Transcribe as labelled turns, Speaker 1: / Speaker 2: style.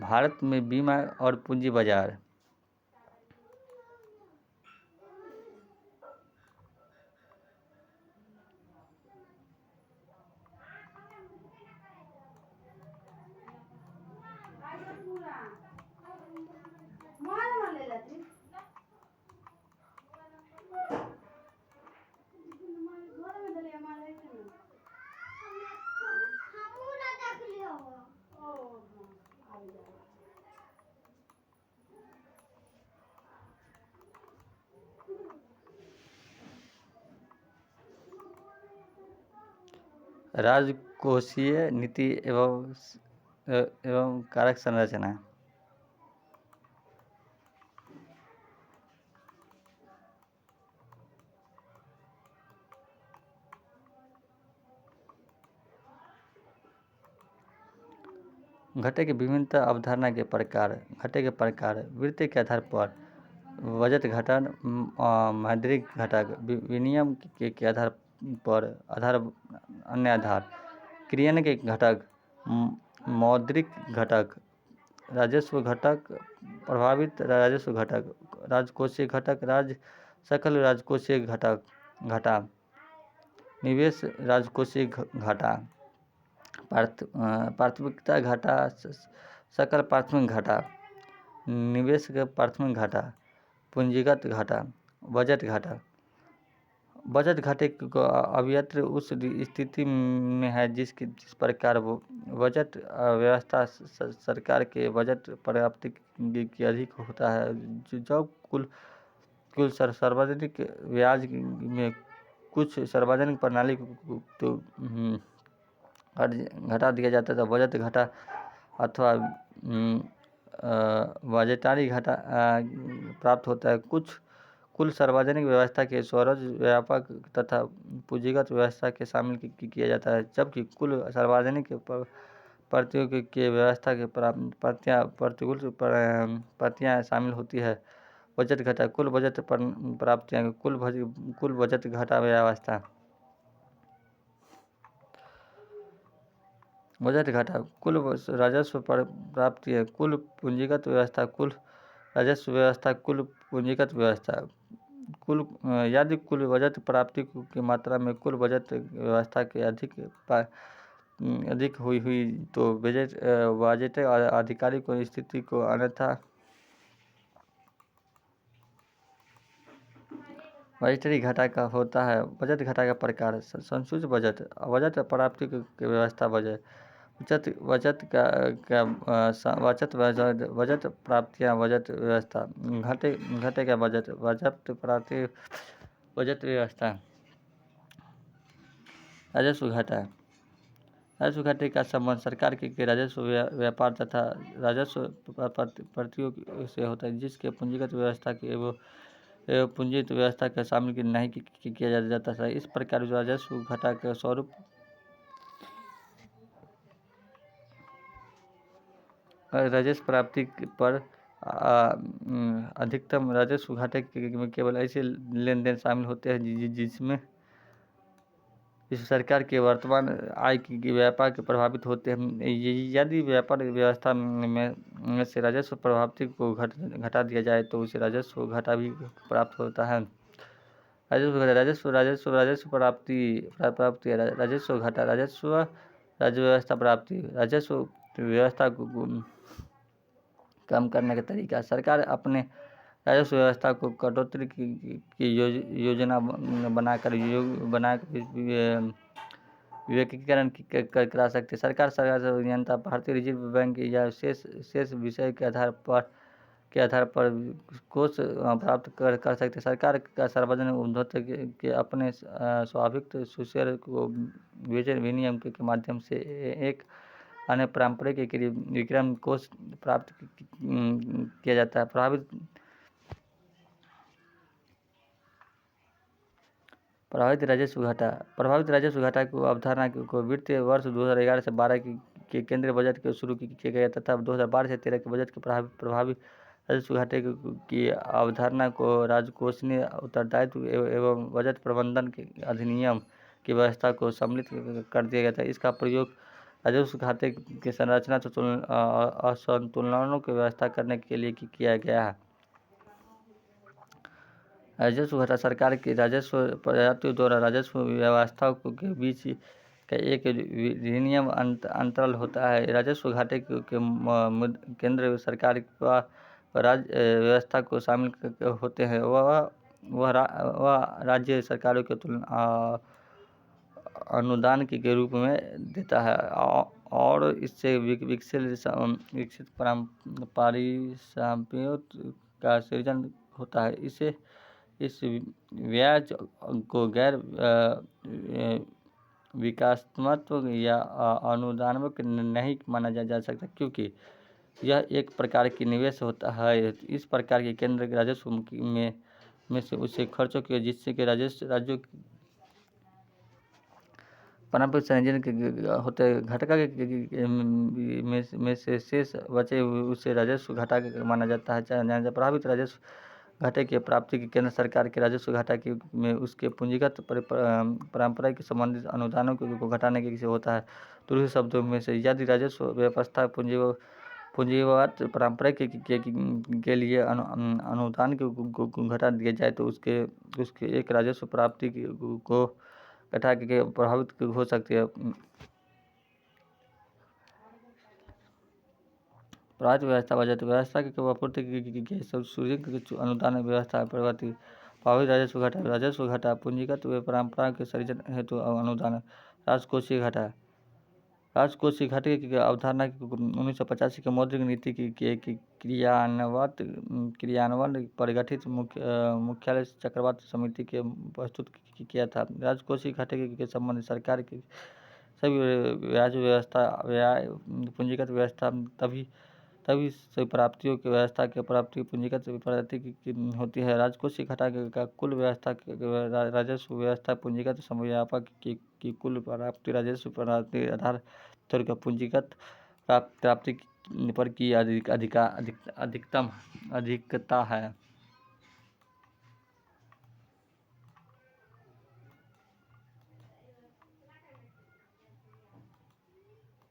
Speaker 1: भारत में बीमा और पूंजी बाजार। राजकोषीय नीति एवं कारक संरचना। घटे के विभिन्न अवधारणा के प्रकार। घटे के प्रकार वित्त के आधार पर बजट घटन, मौद्रिक घटक, विनिमय के आधार पर अन्य आधार, क्रियान्वयन के घटक, मौद्रिक घटक, राजस्व घटक, प्रभावित राजस्व घटक, राजकोषीय घटक, सकल राजकोषीय घाटा, निवेश राजकोषीय घाटा, प्राथमिकता घाटा, सकल प्राथमिक घाटा, निवेश के प्राथमिक घाटा, पूंजीगत घाटा, बजट घाटा। बजट घाटे को अभियंत्र उस स्थिति में है जिस प्रकार बजट व्यवस्था सरकार के बजट प्राप्ति की अधिक होता है। जब कुल सार्वजनिक ब्याज में कुछ सार्वजनिक प्रणाली को तो घटा दिया जाता है तो बजट घाटा अथवा बजटारी घाटा प्राप्त होता है। कुल सार्वजनिक व्यवस्था के स्वरोज व्यापक तथा पूंजीगत व्यवस्था के शामिल किया जाता है, जबकि कुल सार्वजनिक प्रतियों के व्यवस्था के प्रतिकूल प्रतियां शामिल होती है। बजट घाटा कुल बजट प्राप्तियां, कुल बजट घाटा व्यवस्था। बजट घाटा कुल राजस्व प्राप्ति है, कुल पूंजीगत व्यवस्था, कुल राजस्व व्यवस्था, कुल पूंजीगत व्यवस्था। यदि कुल बजट प्राप्ति की मात्रा में कुल बजट व्यवस्था के अधिक हुई तो बजट अधिकारी को स्थिति को अन्यथा बजटरी घाटा का होता है। बजट घाटा का प्रकार। संशोधित बजट प्राप्ति की व्यवस्था, बजट प्राप्तियां, बजट व्यवस्था। घटे का बजट प्राप्ति, बजट व्यवस्था। राजस्व घाटे का संबंध सरकार के राजस्व व्यापार तथा राजस्व प्रतियों से होता है, जिसके पूंजीगत व्यवस्था के एवं पूंजीगत व्यवस्था का शामिल नहीं किया जाता है। इस प्रकार राजस्व घाटा का स्वरूप राजस्व प्राप्ति पर अधिकतम राजस्व घाटे में केवल ऐसे लेन देन शामिल होते हैं जिसमें इस सरकार के वर्तमान आय की व्यापार के प्रभावित होते हैं। यदि व्यापार व्यवस्था में से राजस्व प्रभावित को घटा दिया जाए तो उसे राजस्व घाटा भी प्राप्त होता है। राजस्व प्राप्ति, राजस्व घाटा, राजस्व व्यवस्था प्राप्ति। राजस्व व्यवस्था को कम करने का तरीका। सरकार अपने राजस्व व्यवस्था को कटौती की योजना बनाकर विकेंद्रीकरण करा सकती है। सरकार नियंत्रण भारतीय रिजर्व बैंक या शेष विषय के आधार पर कोष प्राप्त कर सकते हैं। सरकार का सार्वजनिक उपभोक्ता के अपने स्वाभाविक शेयर को विनिमय के माध्यम से एक अन्य पारंपरिक विक्रम कोष प्राप्त किया जाता है। प्रभावित राजस्व घाटा को अवधारणा को वित्तीय वर्ष 2011 से 12 के केंद्रीय बजट के शुरू किया गया तथा 2012 से 13 के बजट के प्रभावित राजस्व घाटे की अवधारणा को राजकोषीय उत्तरदायित्व एवं बजट प्रबंधन के अधिनियम की व्यवस्था को सम्मिलित कर दिया गया था। इसका प्रयोग राजस्व घाटे की संरचना तो असंतुलनों की व्यवस्था करने के लिए किया गया है। राजस्व घाटा सरकार की राजस्व प्रजातियों द्वारा राजस्व व्यवस्था के बीच का एक विनियम अंतराल होता है। राजस्व घाटे के केंद्र सरकार का राज्य व्यवस्था को शामिल होते हैं। वह राज्य परकारों के अनुदान के रूप में देता है और इससे विकसित पारिश्रमिकों का सृजन होता है। इस ब्याज को गैर विकासात्मक या अनुदानात्मक नहीं माना जा सकता, क्योंकि यह एक प्रकार की निवेश होता है। इस प्रकार के केंद्र के राजस्व में से उसे खर्चों के जिससे कि राज्यों पारंपरिक संयोजन होते घटका में से शेष बचे उसे राजस्व घाटा माना जाता है। जहाँ प्रभावित राजस्व घाटे की प्राप्ति की केंद्र सरकार के राजस्व घाटा में उसके पूंजीगत पारंपरिक संबंधित अनुदानों को घटाने के होता है। दूसरे शब्दों में से यदि राजस्व व्यवस्था पूंजीगत पारंपरिक के लिए अनुदान को घटा दिया जाए तो उसके एक राजस्व प्राप्ति को घटा के प्रभावित हो सकती है। राज्य व्यवस्था बजट व्यवस्था की आपूर्ति की सुरक्षित अनुदान व्यवस्था प्रभावित राजस्व घाटा पूंजीगत परंपरा के सृजन हेतु अनुदान। राजकोषीय घाटा राजकोषीय घाटे की अवधारणा 1985 के मौद्रिक नीति के क्रियान्वयन पर गठित मुख्यालय चक्रवात समिति के प्रस्तुत किया था। राजकोषीय घाटे के संबंध सरकार की सभी ब्याज व्यवस्था पूंजीगत व्यवस्था तभी सभी प्राप्तियों की व्यवस्था के प्राप्ति पूंजीगत प्रगति की होती है। राजकोषीय घाटा का कुल व्यवस्था राजस्व व्यवस्था पूंजीगत समव्यापक की कुल प्राप्ति राजस्व प्राप्ति आधार तौर का पूंजीगत प्राप्ति पर की अधिकता है।